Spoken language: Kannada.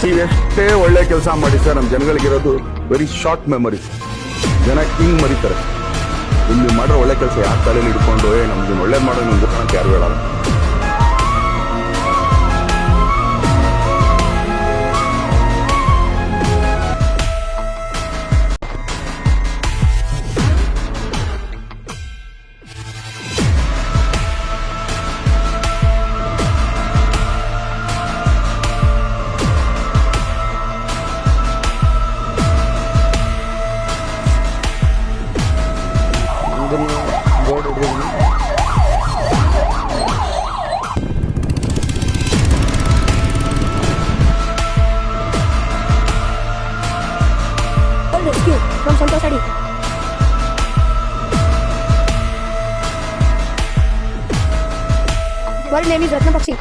ನೀವೆಷ್ಟೇ ಒಳ್ಳೆ ಕೆಲಸ ಮಾಡಿ ಸರ್, ನಮ್ಮ ಜನಗಳಿಗಿರೋದು ವೆರಿ ಶಾರ್ಟ್ ಮೆಮೊರಿ. ಜನ ಹಿಂಗ್ ಮರಿತಾರೆ. ಇಲ್ಲಿ ಮಾಡೋ ಒಳ್ಳೆ ಕೆಲಸ ಯಾಕೆ ತಲೆಯಲ್ಲಿ ಇಟ್ಕೊಂಡು ನಮ್ಗೆ ಒಳ್ಳೇದು ಮಾಡೋದು ನಮ್ಗೆ ಅಂತ ಯಾರು ಹೇಳಲ್ಲ. Board ಹಿಡಿದಿದ್ದೀನಿ. Rescue from Santosh Adi. Bird name is Ratna Pakshi.